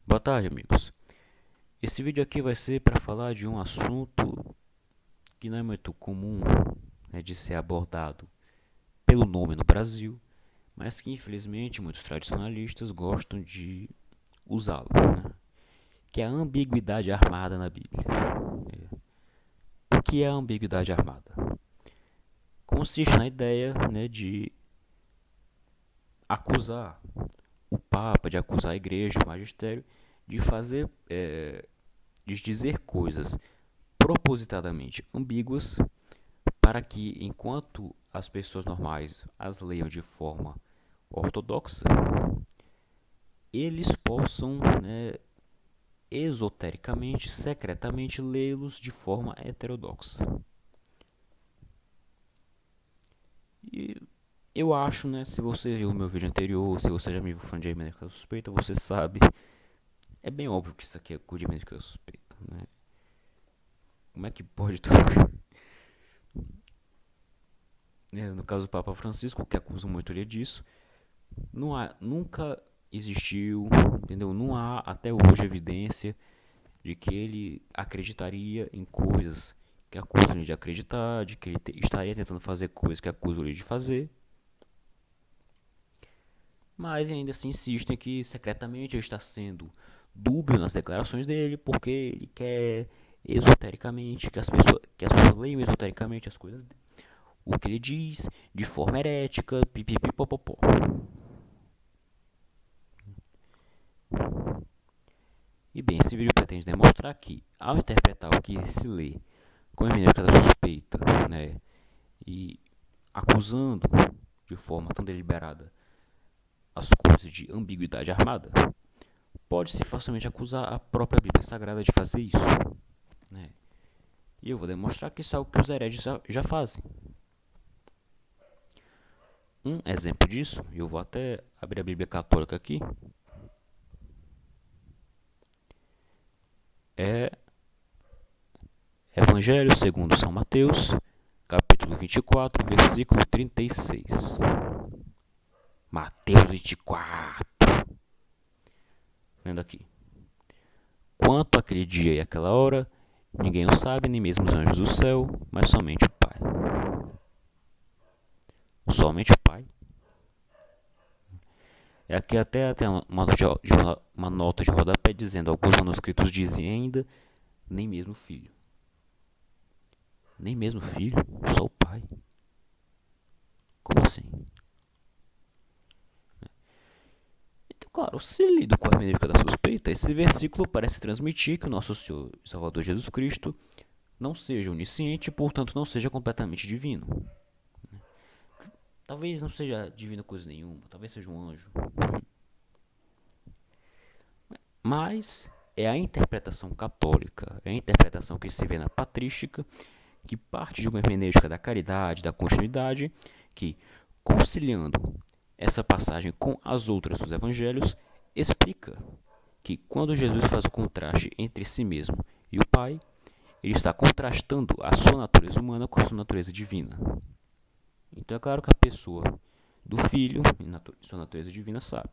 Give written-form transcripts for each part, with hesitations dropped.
Boa tarde, amigos. Esse vídeo aqui vai ser para falar de um assunto que não é muito comum, né, de ser abordado pelo nome no Brasil, mas que infelizmente muitos tradicionalistas gostam de usá-lo, né, que é a ambiguidade armada na Bíblia. O que é a ambiguidade armada? Consiste na ideia, né, de acusar o Papa, de acusar a Igreja, o Magistério, de fazer, de dizer coisas propositadamente ambíguas para que, enquanto as pessoas normais as leiam de forma ortodoxa, eles possam, né, esotericamente, secretamente, lê-los de forma heterodoxa. E eu acho, né, se você viu o meu vídeo anterior, se você já me viu falando de hermenêutica suspeita, você sabe, é bem óbvio que isso aqui é de hermenêutica suspeita, né? Como é que pode tudo? No caso do Papa Francisco, que acusam muito ele disso, não há, nunca existiu, entendeu? Não há até hoje evidência de que ele acreditaria em coisas que acusam ele de acreditar, de que ele estaria tentando fazer coisas que acusam ele de fazer, mas ainda assim insistem que secretamente ele está sendo dúbio nas declarações dele, porque ele quer esotericamente que as pessoas leiam esotericamente as coisas, o que ele diz, de forma herética, pipipipopopó. E bem, esse vídeo pretende demonstrar que, ao interpretar o que se lê com hermenêutica da suspeita, né, e acusando de forma tão deliberada as coisas de ambiguidade armada, pode-se facilmente acusar a própria Bíblia Sagrada de fazer isso, né? E eu vou demonstrar que isso é algo que os hereges já fazem. Um exemplo disso, e eu vou até abrir a Bíblia Católica aqui, é Evangelho segundo São Mateus, capítulo 24, versículo 36. Mateus 24. Lendo aqui. Quanto àquele dia e àquela hora, ninguém o sabe, nem mesmo os anjos do céu, mas somente o Pai. Somente o Pai. É aqui até uma nota de rodapé dizendo: alguns manuscritos dizem ainda, nem mesmo o Filho. Nem mesmo o Filho, só o Pai. Como assim? Então, claro, se lido com a hermenêutica da suspeita, esse versículo parece transmitir que o nosso Senhor e Salvador Jesus Cristo não seja onisciente e, portanto, não seja completamente divino. Talvez não seja divino coisa nenhuma, talvez seja um anjo. Mas é a interpretação católica, é a interpretação que se vê na patrística, que parte de uma hermenêutica da caridade, da continuidade, que, conciliando essa passagem com as outras dos evangelhos, explica que quando Jesus faz o contraste entre si mesmo e o Pai, ele está contrastando a sua natureza humana com a sua natureza divina. Então é claro que a pessoa do Filho, em sua natureza divina, sabe.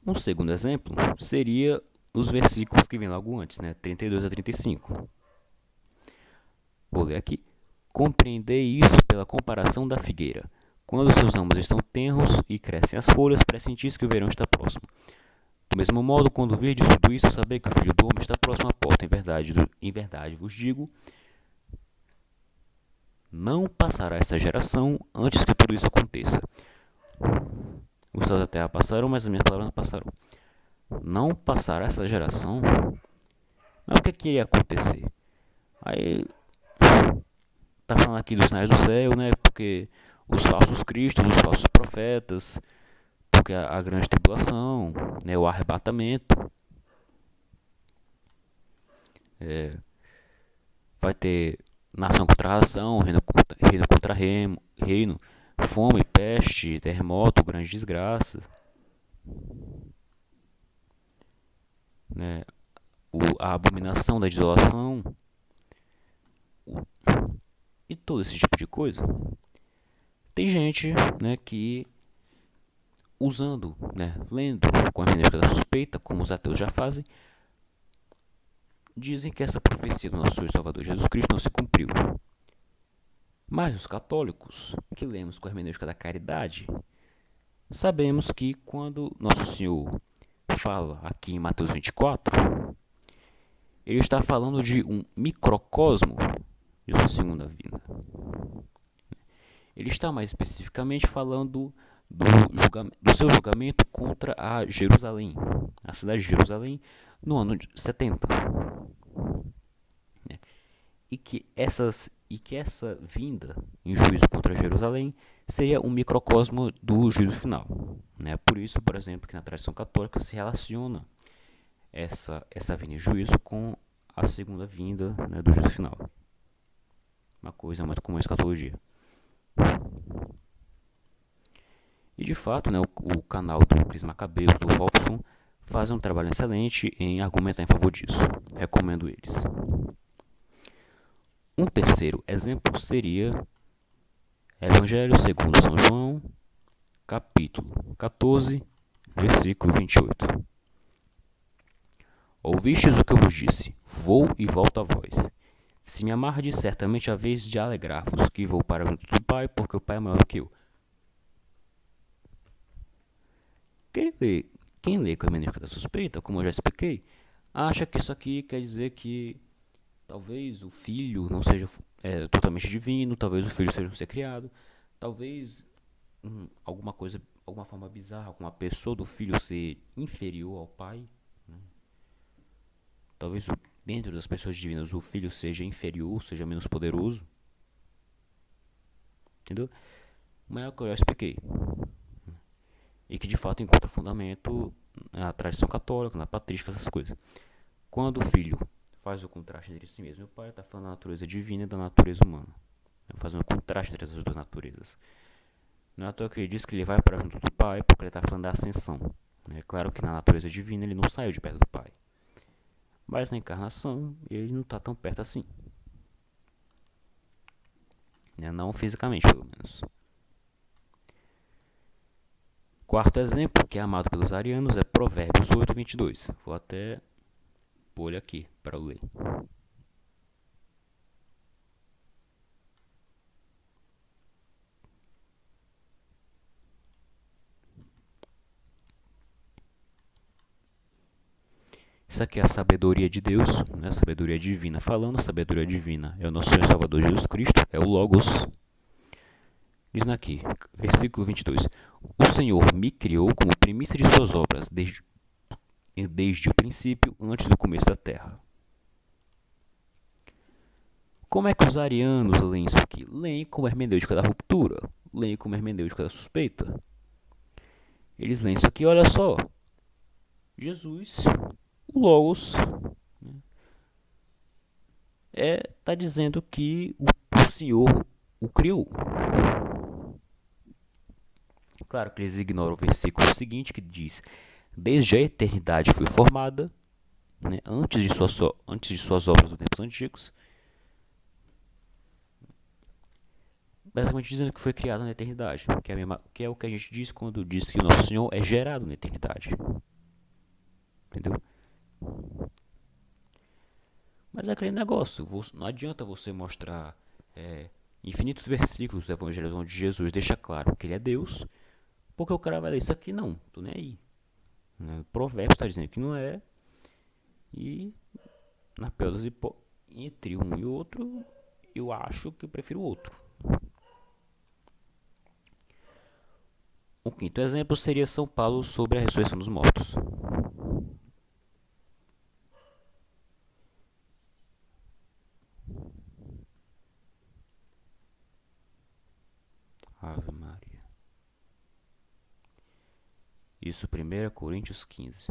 Um segundo exemplo seria os versículos que vêm logo antes, né, 32 a 35. Vou ler aqui. Compreendei isso pela comparação da figueira. Quando seus ramos estão tenros e crescem as folhas, pressentis que o verão está próximo. Do mesmo modo, quando virdes tudo isso, sabei que o Filho do Homem está próximo à porta. Em verdade vos digo, não passará essa geração antes que tudo isso aconteça. Os céus da terra passarão, mas as minhas palavras não passarão. Não passará essa geração? Mas o que iria acontecer? Aí tá falando aqui dos sinais do céu, né? Porque os falsos cristos, os falsos profetas, porque a grande tribulação, né? O arrebatamento, vai ter nação contra nação, reino, fome, peste, terremoto, grande desgraça, né? A abominação da desolação e todo esse tipo de coisa. Tem gente, né, que usando, né, lendo com a hermenêutica da suspeita, como os ateus já fazem, dizem que essa profecia do nosso Senhor e Salvador Jesus Cristo não se cumpriu. Mas os católicos, que lemos com a hermenêutica da caridade, sabemos que quando Nosso Senhor fala aqui em Mateus 24, ele está falando de um microcosmo de sua segunda vinda. Ele está mais especificamente falando do seu julgamento contra a Jerusalém, a cidade de Jerusalém, no ano de 70. E que essa vinda em juízo contra Jerusalém seria um microcosmo do juízo final. Por isso, por exemplo, que na tradição católica se relaciona essa vinda em juízo com a segunda vinda, do juízo final. Uma coisa muito comum em escatologia. E de fato, o canal do Cris Macabeus, do Robson, faz um trabalho excelente em argumentar em favor disso. Recomendo eles. Um terceiro exemplo seria Evangelho segundo São João, capítulo 14, versículo 28. Ouvistes o que eu vos disse, vou e volto a vós. Se me amardes, certamente haveis de alegrar-vos, que vou para junto do Pai, porque o Pai é maior do que eu. Quem lê com a hermenêutica da suspeita, como eu já expliquei, acha que isso aqui quer dizer que talvez o filho não seja totalmente divino, talvez o filho seja um ser criado, talvez alguma forma bizarra, alguma pessoa do filho ser inferior ao pai. Talvez dentro das pessoas divinas o filho seja inferior, seja menos poderoso. Entendeu? Mas é o que eu já expliquei. E que de fato encontra fundamento na tradição católica, na patrística, essas coisas. Quando o filho faz o contraste entre si mesmo e o pai, está falando da natureza divina e da natureza humana. Fazendo um contraste entre essas duas naturezas. Não é à toa que ele diz que ele vai para junto do pai porque ele está falando da ascensão. É claro que na natureza divina ele não saiu de perto do pai. Mas na encarnação ele não está tão perto assim. Não fisicamente, pelo menos. Quarto exemplo, que é amado pelos arianos, é Provérbios 8, 22. Vou até pôr ele aqui para eu ler. Isso aqui é a sabedoria de Deus, a sabedoria divina falando. A sabedoria divina é o nosso Senhor e Salvador Jesus Cristo, é o Logos. Diz aqui, versículo 22. O Senhor me criou como primícia de suas obras, desde o princípio, antes do começo da terra. Como é que os arianos leem isso aqui? Leem como hermenêutica da ruptura, leem como hermenêutica da suspeita. Eles leem isso aqui, olha só. Jesus, o Logos, está dizendo que o Senhor o criou. Claro que eles ignoram o versículo seguinte que diz: desde a eternidade foi formada, antes de suas obras dos tempos antigos, basicamente dizendo que foi criado na eternidade, que é o que a gente diz quando diz que o nosso Senhor é gerado na eternidade. Entendeu? Mas é aquele negócio, não adianta você mostrar infinitos versículos do Evangelho onde Jesus deixa claro que ele é Deus, porque o cara vai ler isso aqui, não, tô nem aí. Provérbios está dizendo que não é, e na pior das hipóteses, entre um e outro, eu acho que eu prefiro o outro. O quinto exemplo seria São Paulo sobre a ressurreição dos mortos. Ave Maria. Isso, 1 Coríntios 15.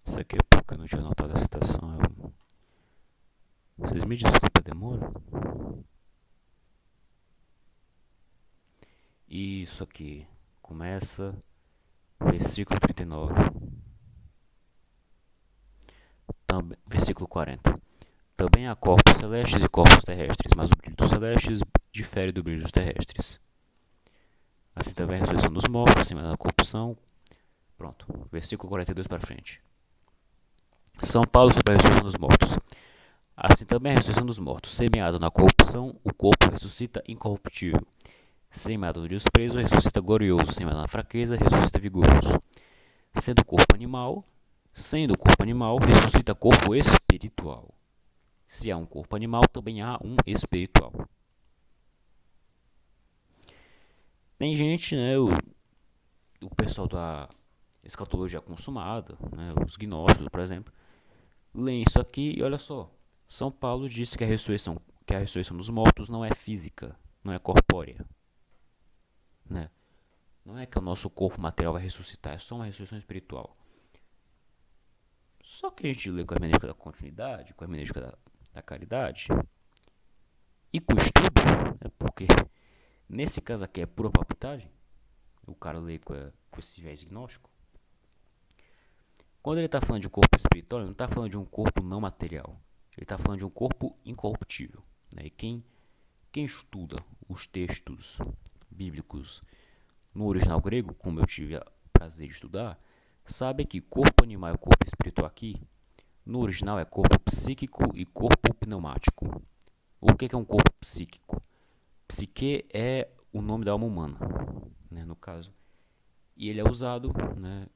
Isso aqui é por porque eu não tinha notado a citação. Vocês me desculpem a demora. Isso aqui começa versículo 39, versículo 40. Também há corpos celestes e corpos terrestres, mas o brilho dos celestes difere do brilho dos terrestres. Assim também a ressurreição dos mortos, sem mais a corrupção. Pronto, versículo 42 para frente. São Paulo sobre a ressurreição dos mortos. Assim também a ressurreição dos mortos. Semeado na corrupção, o corpo ressuscita incorruptível. Semeado no desprezo, ressuscita glorioso. Semeado na fraqueza, ressuscita vigoroso. Sendo corpo animal, ressuscita corpo espiritual. Se há um corpo animal, também há um espiritual. Tem gente, né, o pessoal da escatologia consumada, né, os gnósticos, por exemplo, leem isso aqui e olha só. São Paulo disse que a ressurreição dos mortos não é física, não é corpórea. Né? Não é que o nosso corpo material vai ressuscitar, é só uma ressurreição espiritual. Só que a gente lê com a hermenêutica da continuidade, com a hermenêutica da caridade, e com o estudo, porque nesse caso aqui é pura palpitagem, o cara lê com esse viés gnóstico. Quando ele está falando de um corpo espiritual, ele não está falando de um corpo não material, ele está falando de um corpo incorruptível. Né? E quem estuda os textos bíblicos no original grego, como eu tive o prazer de estudar, sabe que corpo animal e corpo espiritual aqui, no original é corpo psíquico e corpo pneumático. O que é um corpo psíquico? Psique é o nome da alma humana, né, no caso. E ele é usado, né,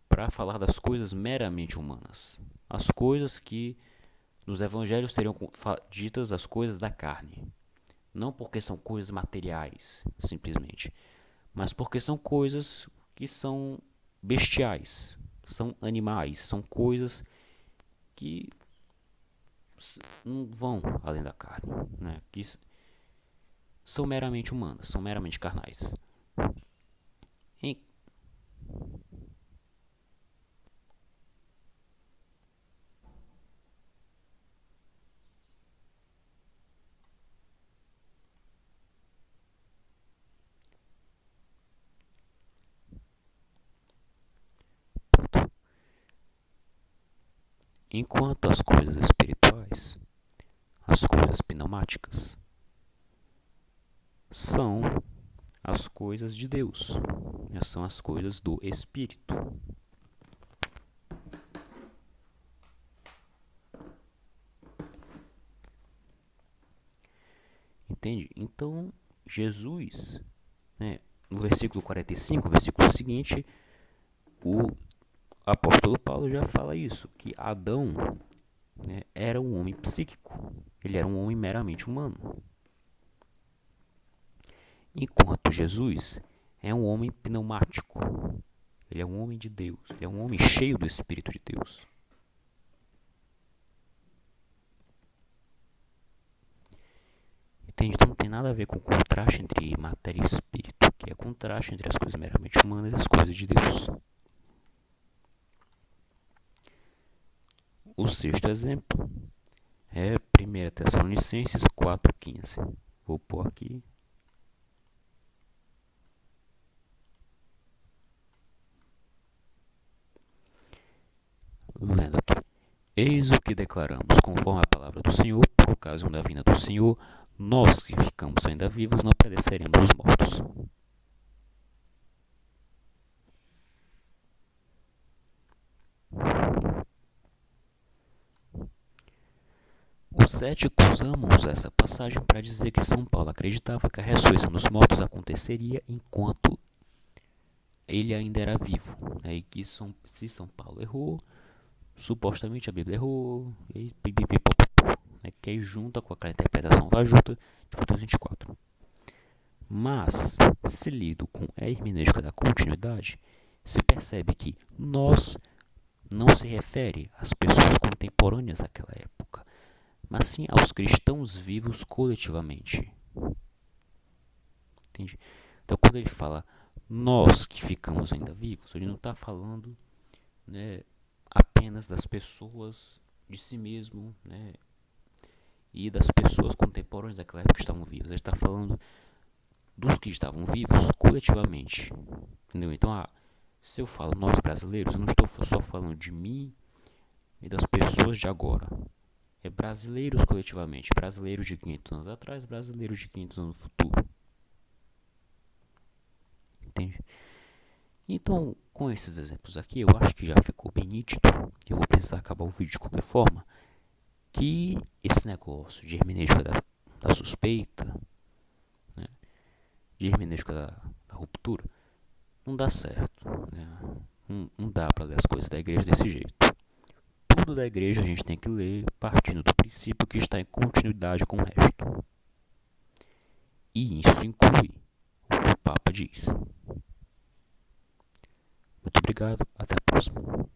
para falar das coisas meramente humanas. As coisas que nos evangelhos seriam ditas as coisas da carne. Não porque são coisas materiais, simplesmente, mas porque são coisas que são bestiais, são animais, são coisas que não vão além da carne, né? Que são meramente humanas, são meramente carnais. Enquanto as coisas espirituais, as coisas pneumáticas, são as coisas de Deus, são as coisas do Espírito. Entende? Então, Jesus, né, no versículo 45, versículo seguinte, o apóstolo Paulo já fala isso, que Adão, né, era um homem psíquico, ele era um homem meramente humano. Enquanto Jesus é um homem pneumático, ele é um homem de Deus, ele é um homem cheio do Espírito de Deus. Entende? Então não tem nada a ver com o contraste entre matéria e espírito, que é contraste entre as coisas meramente humanas e as coisas de Deus. O sexto exemplo é 1 Tessalonicenses 4,15. Vou pôr aqui. Lendo aqui. Eis o que declaramos, conforme a palavra do Senhor, por ocasião da vinda do Senhor, nós que ficamos ainda vivos não pereceremos os mortos. Os céticos amam usar essa passagem para dizer que São Paulo acreditava que a ressurreição dos mortos aconteceria enquanto ele ainda era vivo. Né? E que se São Paulo errou, supostamente a Bíblia errou, e né? Que aí junta com aquela interpretação fajuta de Mateus 24. Mas, se lido com a hermenêutica da continuidade, se percebe que nós não se refere às pessoas contemporâneas daquela época, mas sim aos cristãos vivos coletivamente. Entende? Então, quando ele fala nós que ficamos ainda vivos, ele não está falando, né, apenas das pessoas de si mesmo, né, e das pessoas contemporâneas daquela época que estavam vivas. Ele está falando dos que estavam vivos coletivamente, entendeu? Então, se eu falo nós brasileiros, eu não estou só falando de mim e das pessoas de agora. É brasileiros coletivamente, brasileiros de 500 anos atrás, brasileiros de 500 anos no futuro, entende? Então, com esses exemplos aqui, eu acho que já ficou bem nítido. Eu vou precisar acabar o vídeo de qualquer forma. Que esse negócio de hermenêutica da suspeita, né, de hermenêutica da ruptura, não dá certo. Né? Não dá para ler as coisas da igreja desse jeito. Tudo da igreja a gente tem que ler partindo do princípio que está em continuidade com o resto. E isso inclui o que o Papa diz. Muito obrigado, até a próxima.